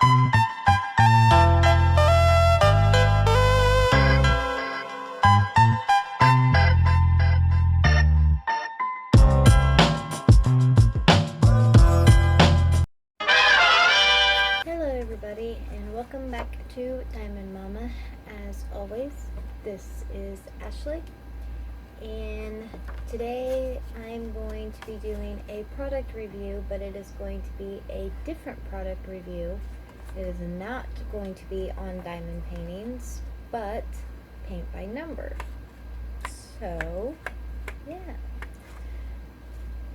Hello everybody and welcome back to Diamond Mama. As always, this is Ashley and today I'm going to be doing a product review, but it is going to be a different product review. It is not going to be on diamond paintings, but paint by number. So, yeah.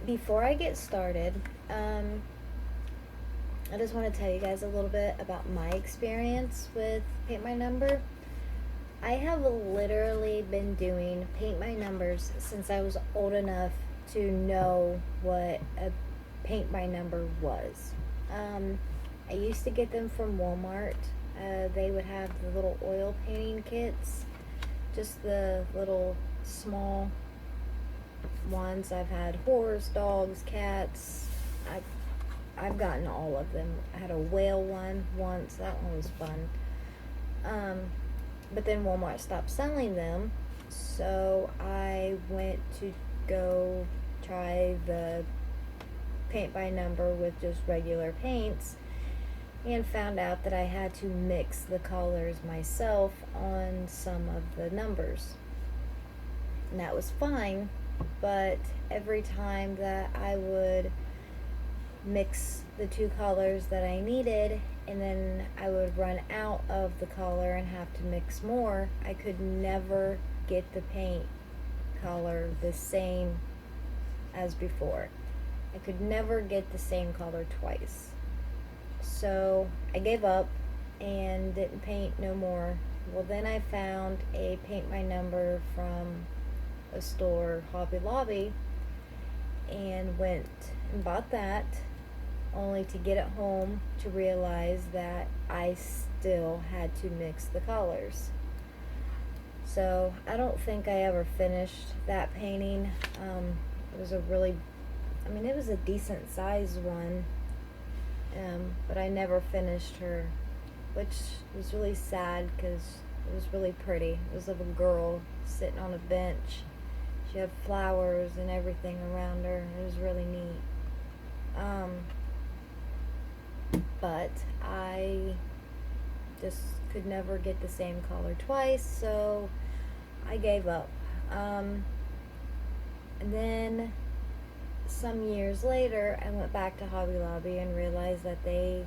Before I get started, I just want to tell you guys a little bit about my experience with paint by number. I have literally been doing paint by numbers since I was old enough to know what a paint by number was. I used to get them from Walmart. They would have the little oil painting kits, just the little small ones. I've had horse, dogs, cats. I've gotten all of them. I had a whale one once. That one was fun. But then Walmart stopped selling them, so I went to go try the paint by number with just regular paints and found out that I had to mix the colors myself on some of the numbers. And that was fine, but every time that I would mix the two colors that I needed and then I would run out of the color and have to mix more, I could never get the paint color the same as before. I could never get the same color twice. So I gave up and didn't paint no more. Well, then I found a paint by number from a store, Hobby Lobby, and went and bought that, only to get it home to realize that I still had to mix the colors. So I don't think I ever finished that painting. It was it was a decent sized one, but I never finished her, which was really sad because it was really pretty. It was of a girl sitting on a bench. She had flowers and everything around her. It was really neat. But I just could never get the same color twice, so I gave up. And then some years later, I went back to Hobby Lobby and realized that they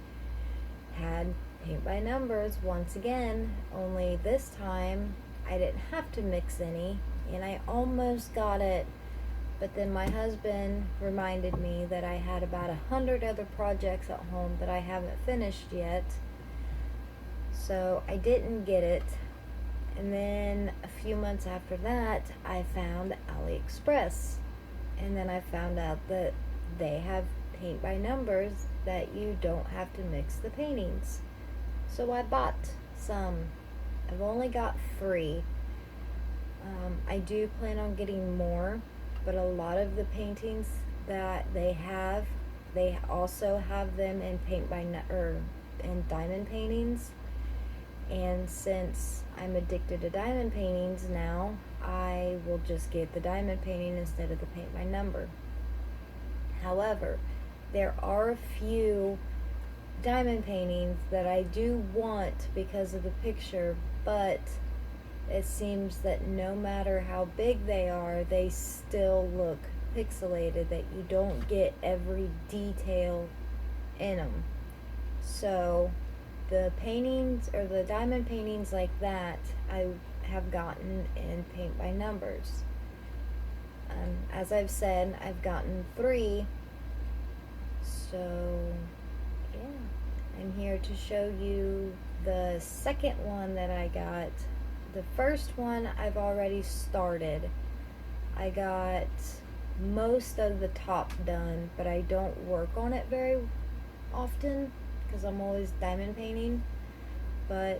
had paint by numbers once again, only this time I didn't have to mix any, and I almost got it. But then my husband reminded me that I had about 100 other projects at home that I haven't finished yet. So I didn't get it. And then a few months after that, I found AliExpress. And then I found out that they have paint by numbers that you don't have to mix the paintings. So I bought some. I've only got 3. I do plan on getting more. But a lot of the paintings that they also have them in in diamond paintings. And since I'm addicted to diamond paintings now, I will just get the diamond painting instead of the paint by number. However, there are a few diamond paintings that I do want because of the picture, but it seems that no matter how big they are, they still look pixelated, that you don't get every detail in them. So the paintings, or the diamond paintings like that, I have gotten in paint by numbers. As I've said, I've gotten 3. So yeah, I'm here to show you the second one that I got. The first one I've already started. I got most of the top done, but I don't work on it very often because I'm always diamond painting. But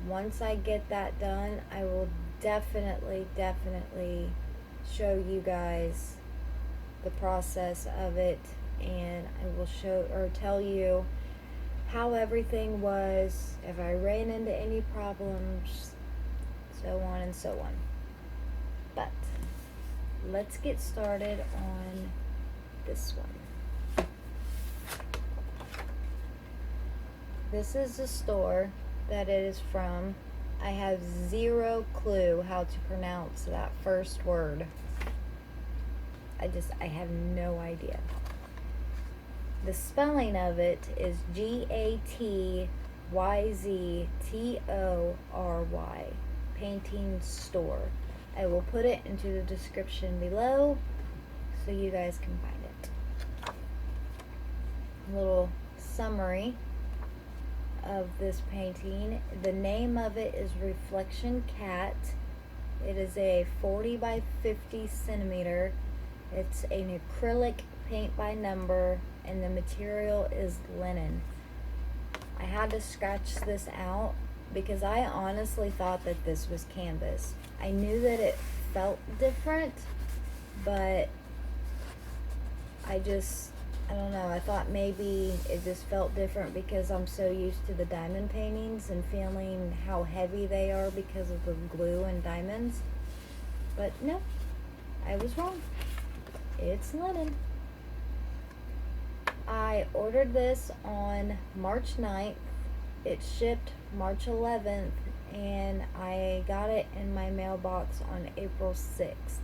once I get that done, I will definitely show you guys the process of it, and I will show or tell you how everything was, if I ran into any problems, so on and so on. But let's get started on this one. This is the store that it is from. I have zero clue how to pronounce that first word. I have no idea. The spelling of it is Gatyztory, Painting Store. I will put it into the description below so you guys can find it. A little summary of this painting. The name of it is Reflection Cat. It is a 40 by 50 centimeter. It's an acrylic paint by number, and the material is linen. I had to scratch this out because I honestly thought that this was canvas. I knew that it felt different, but I don't know, I thought maybe it just felt different because I'm so used to the diamond paintings and feeling how heavy they are because of the glue and diamonds. But no, I was wrong. It's linen. I ordered this on March 9th. It shipped March 11th, and I got it in my mailbox on April 6th.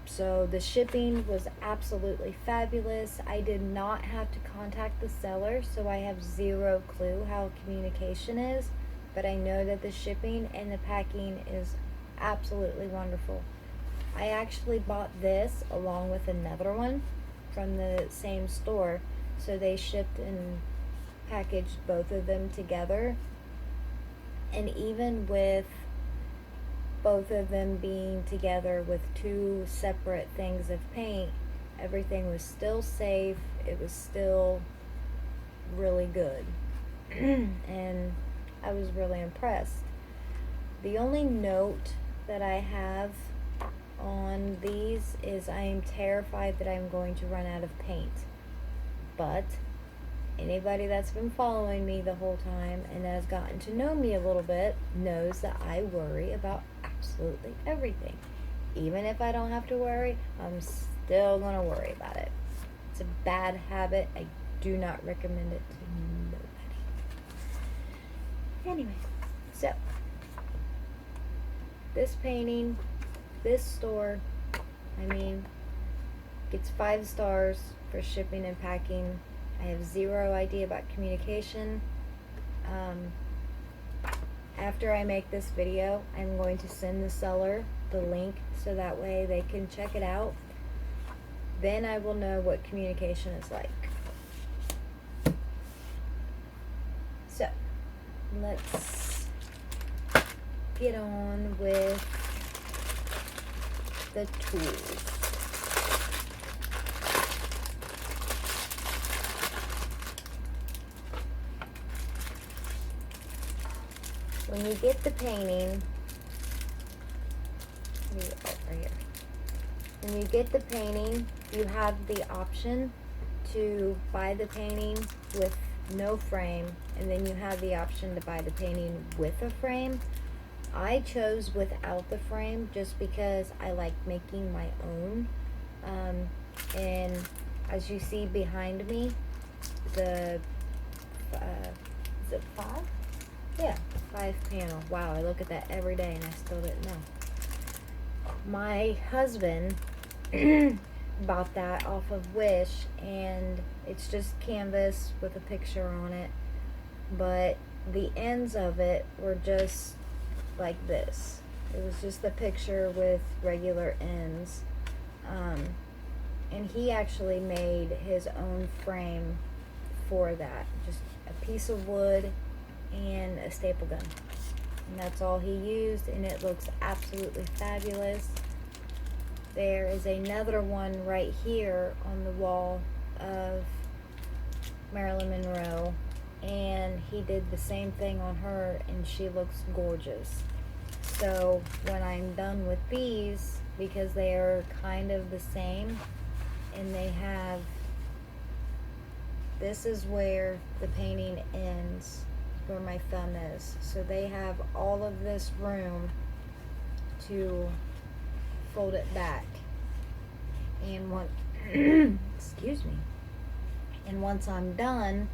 So the shipping was absolutely fabulous. I did not have to contact the seller, so I have zero clue how communication is, but I know that the shipping and the packing is absolutely wonderful. I actually bought this along with another one from the same store, so they shipped and packaged both of them together. And even with both of them being together with two separate things of paint, everything was still safe. It was still really good. And I was really impressed. The only note that I have on these is I am terrified that I'm going to run out of paint. But anybody that's been following me the whole time and has gotten to know me a little bit knows that I worry about absolutely everything. Even if I don't have to worry, I'm still going to worry about it. It's a bad habit. I do not recommend it to nobody. Anyway, so this painting, this store, gets 5 stars for shipping and packing. I have zero idea about communication. After I make this video, I'm going to send the seller the link so that way they can check it out. Then I will know what communication is like. So, let's get on with the tools. When you get the painting, right here. When you get the painting, you have the option to buy the painting with no frame, and then you have the option to buy the painting with a frame. I chose without the frame just because I like making my own. And as you see behind me, the is it 5? Yeah, 5 panel. Wow, I look at that every day and I still didn't know. My husband bought that off of Wish, and it's just canvas with a picture on it, but the ends of it were just like this. It was just the picture with regular ends. And he actually made his own frame for that. Just a piece of wood and a staple gun. And that's all he used, and it looks absolutely fabulous. There is another one right here on the wall of Marilyn Monroe, and he did the same thing on her, and she looks gorgeous. So when I'm done with these, because they are kind of the same, and they have this is where the painting ends, where my thumb is. So they have all of this room to fold it back. And excuse me. And once I'm done,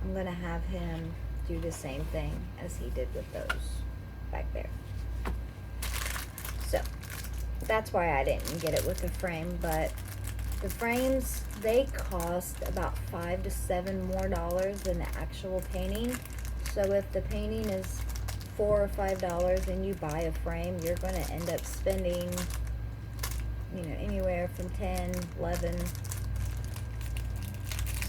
I'm gonna have him do the same thing as he did with those back there. So that's why I didn't get it with the frame, but the frames, they cost about $5 to $7 more than the actual painting. So if the painting is $4 or $5 and you buy a frame, you're going to end up spending, you know, anywhere from 10, 11.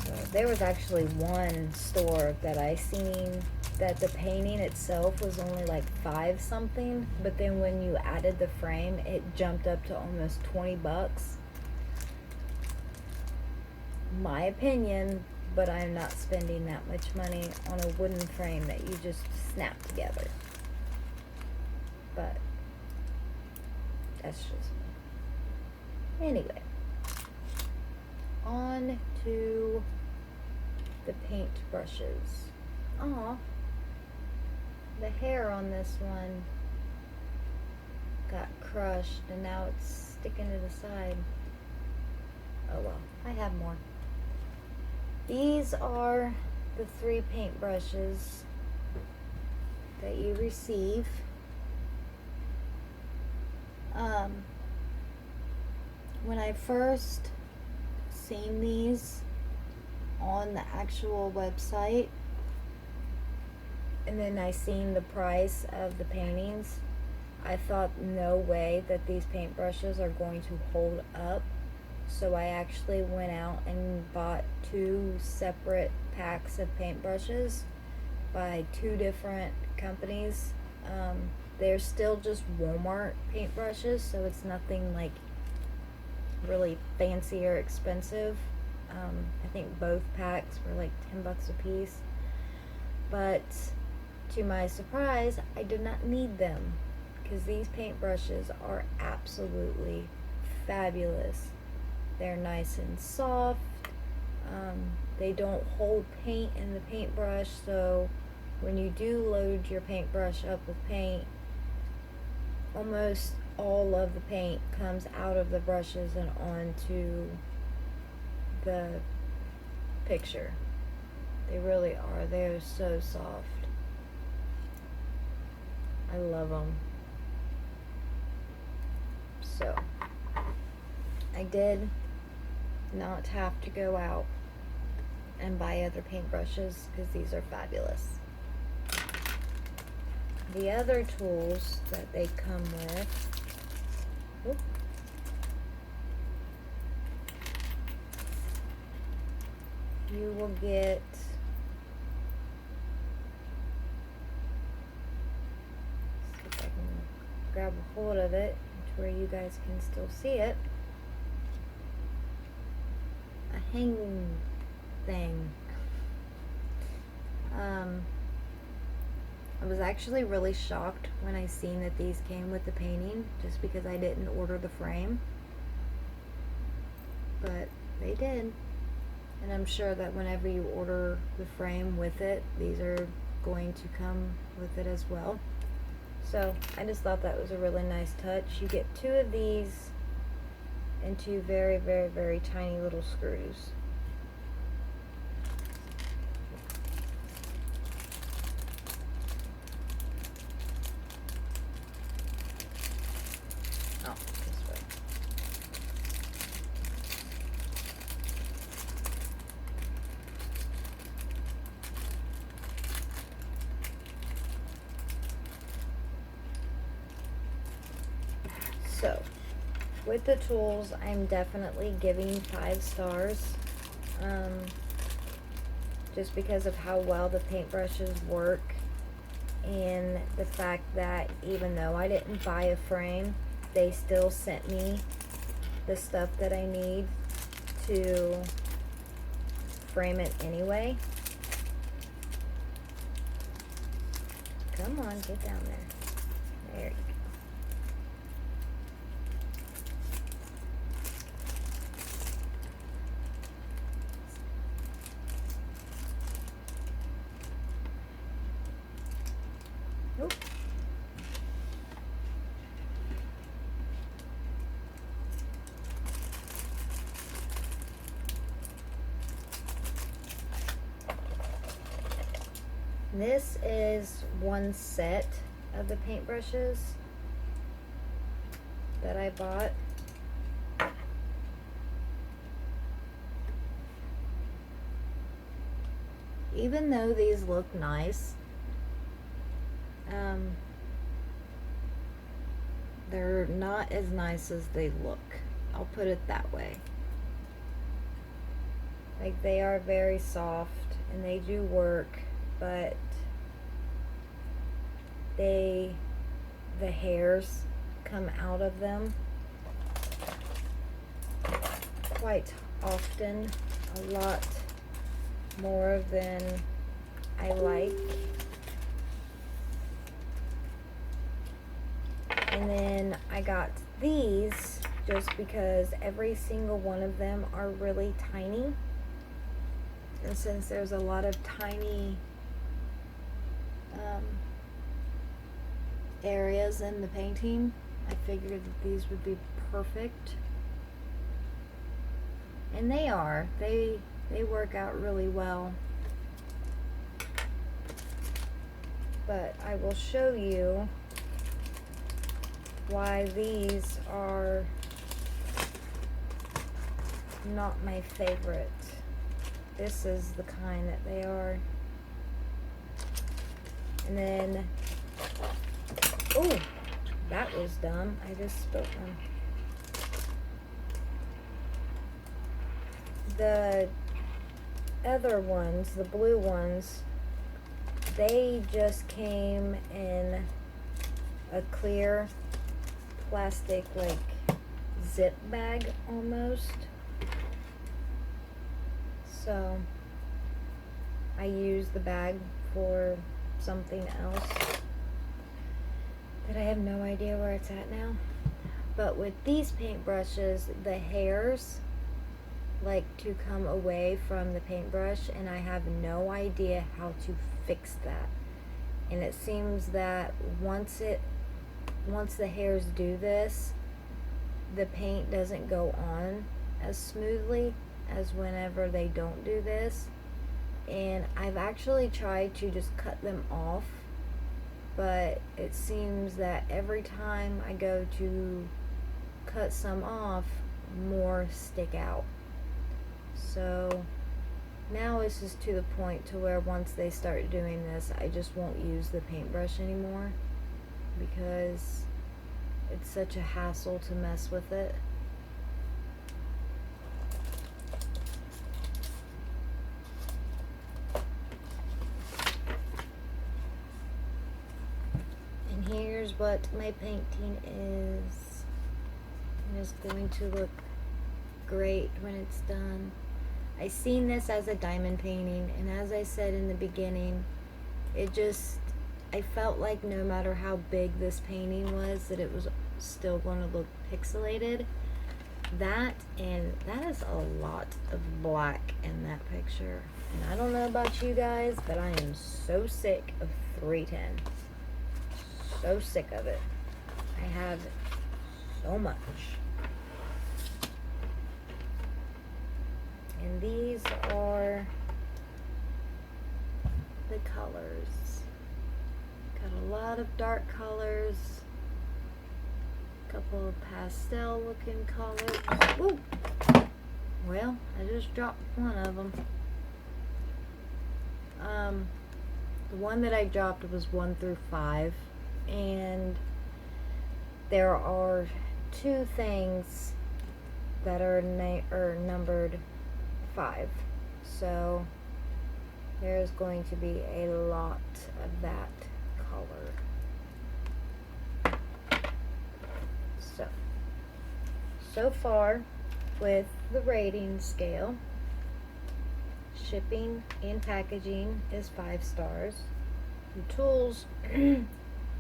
So there was actually one store that I seen that the painting itself was only like 5 something, but then when you added the frame, it jumped up to almost 20 bucks. My opinion, but I'm not spending that much money on a wooden frame that you just snap together. But that's just me. Anyway, on to the paint brushes. Aw, the hair on this one got crushed and now it's sticking to the side. Oh well, I have more. These are the 3 paint brushes that you receive. When I first seen these on the actual website, and then I seen the price of the paintings, I thought no way that these paintbrushes are going to hold up. So I actually went out and bought 2 separate packs of paintbrushes by 2 different companies. They're still just Walmart paintbrushes, so it's nothing like really fancy or expensive. I think both packs were like 10 bucks a piece. But to my surprise, I did not need them because these paintbrushes are absolutely fabulous. They're nice and soft. They don't hold paint in the paintbrush, so when you do load your paintbrush up with paint, almost all of the paint comes out of the brushes and onto the picture. They really are. They're so soft. I love them. So, I did not have to go out and buy other paintbrushes because these are fabulous. The other tools that they come with, you will get see if I can grab a hold of it to where you guys can still see it. A hanging thing. I was actually really shocked when I seen that these came with the painting, just because I didn't order the frame. But they did. And I'm sure that whenever you order the frame with it, these are going to come with it as well. So I just thought that was a really nice touch. You get 2 of these and 2 very, very, very tiny little screws. Oh, this way. So, with the tools, I'm definitely giving 5 stars. Just because of how well the paintbrushes work, and the fact that even though I didn't buy a frame, they still sent me the stuff that I need to frame it anyway. Come on, get down there. There you go. Oop. This is one set of the paintbrushes that I bought. Even though these look nice, they're not as nice as they look. I'll put it that way. Like, they are very soft and they do work, but the hairs come out of them quite often, a lot more than I like. And then I got these just because every single one of them are really tiny. And since there's a lot of tiny areas in the painting, I figured that these would be perfect. And they are. They work out really well. But I will show you why these are not my favorite. This is the kind that they are. And then, oh, that was dumb. I just spilled one. The other ones, the blue ones, they just came in a clear plastic, like, zip bag almost. So I use the bag for something else that I have no idea where it's at now. But with these paintbrushes, the hairs like to come away from the paintbrush, and I have no idea how to fix that. And it seems that once the hairs do this, the paint doesn't go on as smoothly as whenever they don't do this. And I've actually tried to just cut them off, but it seems that every time I go to cut some off, more stick out. So now it's just to the point to where once they start doing this, I just won't use the paintbrush anymore, because it's such a hassle to mess with it. And here's what my painting is. It is going to look great when it's done. I seen this as a diamond painting, and as I said in the beginning, I felt like no matter how big this painting was, that it was still going to look pixelated. That is a lot of black in that picture. And I don't know about you guys, but I am so sick of 310. So sick of it. I have so much. And these are the colors. Got a lot of dark colors, a couple of pastel looking colors. Woo! Well, I just dropped one of them. The one that I dropped was 1 through 5, and there are 2 things that are numbered 5, so there's going to be a lot of that color. So far with the rating scale, shipping and packaging is 5 stars. The tools,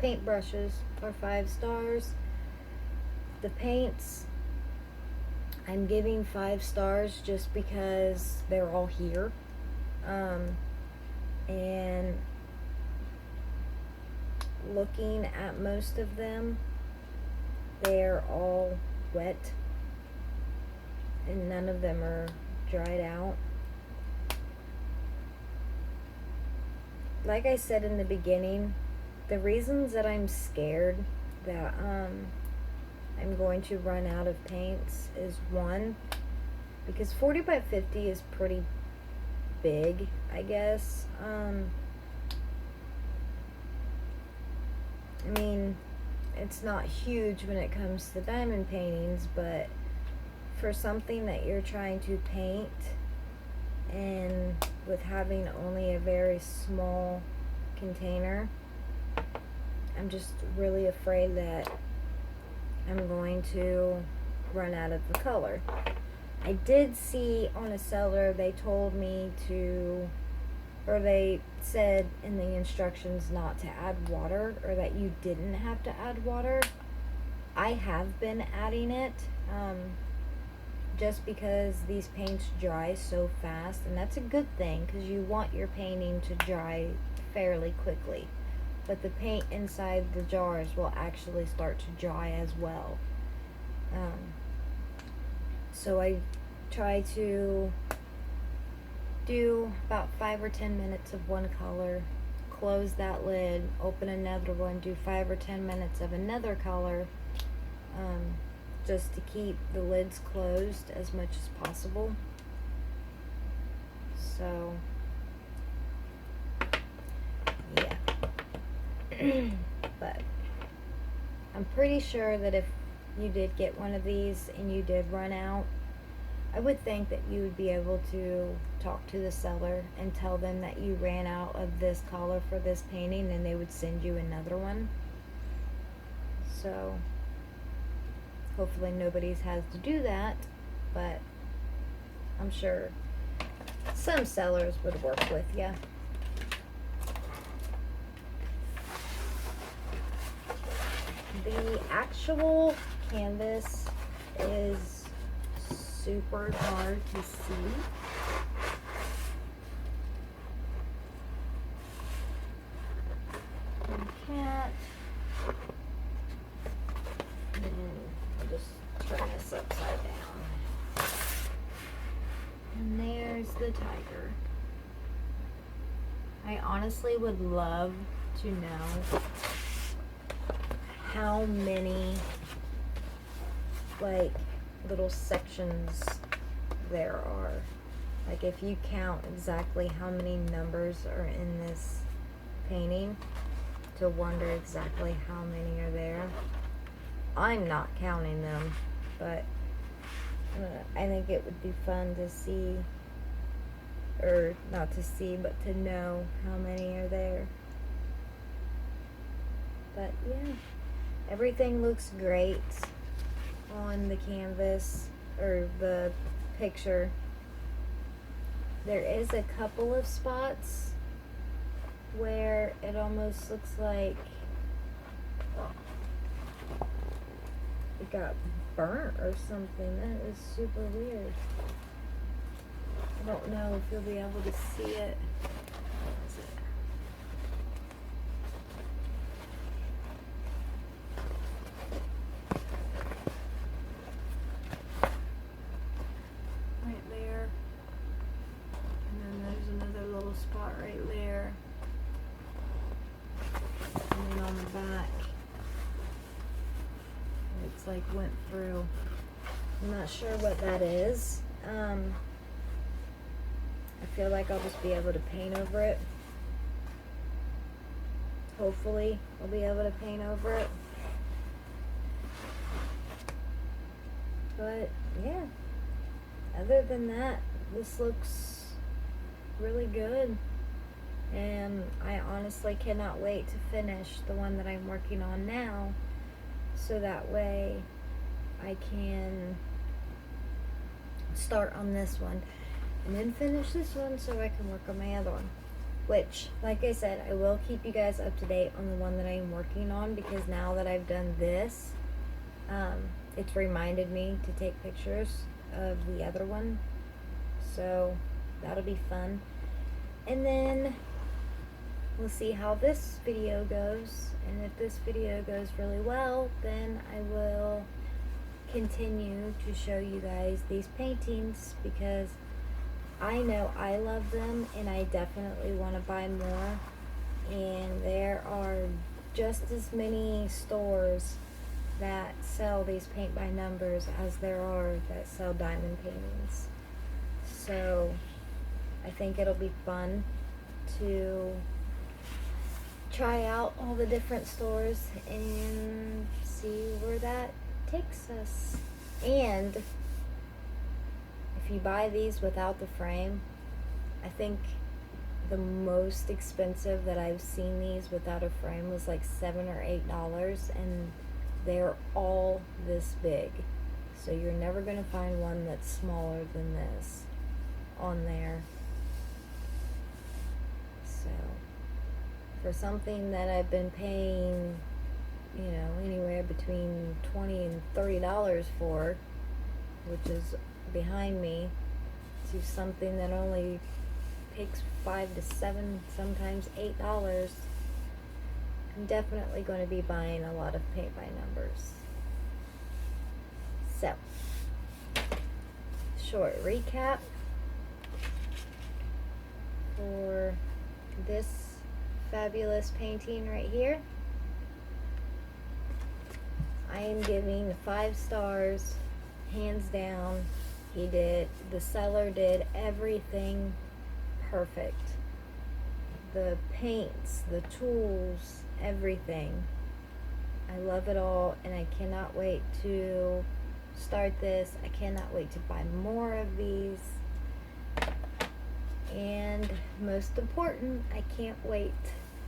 paintbrushes, are 5 stars. The paints, I'm giving 5 stars just because they're all here. And looking at most of them, they're all wet and none of them are dried out. Like I said in the beginning, the reasons that I'm scared that I'm going to run out of paints is, one, because 40 by 50 is pretty big, I guess. I mean, it's not huge when it comes to diamond paintings, but for something that you're trying to paint, and with having only a very small container, I'm just really afraid that I'm going to run out of the color. I did see on a seller, they told me to, or they said in the instructions not to add water, or that you didn't have to add water. I have been adding it, just because these paints dry so fast, and that's a good thing because you want your painting to dry fairly quickly. But the paint inside the jars will actually start to dry as well. So I try to do about 5 or 10 minutes of one color, close that lid, open another one, do 5 or 10 minutes of another color, just to keep the lids closed as much as possible. So yeah. But I'm pretty sure that if you did get one of these and you did run out, I would think that you would be able to talk to the seller and tell them that you ran out of this color for this painting, and they would send you another one. So hopefully nobody's has to do that, but I'm sure some sellers would work with you. The actual canvas is super hard to see. You can't. I'll just turn this upside down. And there's the tiger. I honestly would love to know how many like little sections there are. Like if you count exactly how many numbers are in this painting, to wonder exactly how many are there. I'm not counting them, but I think it would be fun to see, or not to see, but to know how many are there. But yeah, everything looks great on the canvas, or the picture. There is a couple of spots where it almost looks like it got burnt or something. That is super weird. I don't know if you'll be able to see it. Right there. And then there's another little spot right there. And then on the back, it's like went through. I'm not sure what that is. I feel like I'll just be able to paint over it. Hopefully I'll be able to paint over it. But yeah, other than that, this looks really good. And I honestly cannot wait to finish the one that I'm working on now, so that way I can start on this one and then finish this one so I can work on my other one. Which, like I said, I will keep you guys up to date on the one that I'm working on, because now that I've done this, it's reminded me to take pictures of the other one. So that'll be fun. And then we'll see how this video goes. And if this video goes really well, then I will continue to show you guys these paintings, because I know I love them and I definitely want to buy more. And there are just as many stores that sell these paint by numbers as there are that sell diamond paintings. So I think it'll be fun to try out all the different stores and see where that takes us. And if you buy these without the frame, I think the most expensive that I've seen these without a frame was like $7 or $8, and they're all this big. So you're never going to find one that's smaller than this on there. So for something that I've been paying, you know, anywhere between $20 and $30 for, which is behind me, to something that only takes $5 to $7, sometimes $8, I'm definitely going to be buying a lot of paint by numbers. So, short recap for this fabulous painting right here. I am giving 5 stars, hands down. The seller did everything perfect. The paints, the tools, everything. I love it all, and I cannot wait to start this. I cannot wait to buy more of these. And most important, I can't wait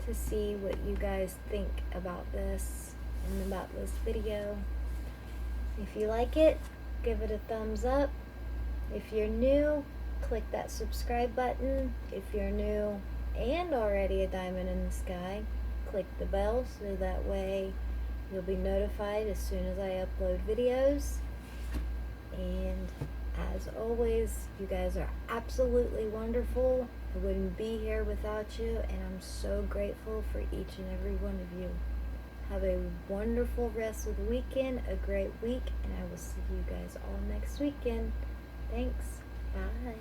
to see what you guys think about this and about this video. If you like it, give it a thumbs up. If you're new, click that subscribe button. If you're new and already a diamond in the sky, click the bell so that way you'll be notified as soon as I upload videos. And as always, you guys are absolutely wonderful. I wouldn't be here without you, and I'm so grateful for each and every one of you. Have a wonderful rest of the weekend, a great week, and I will see you guys all next weekend. Thanks. Bye.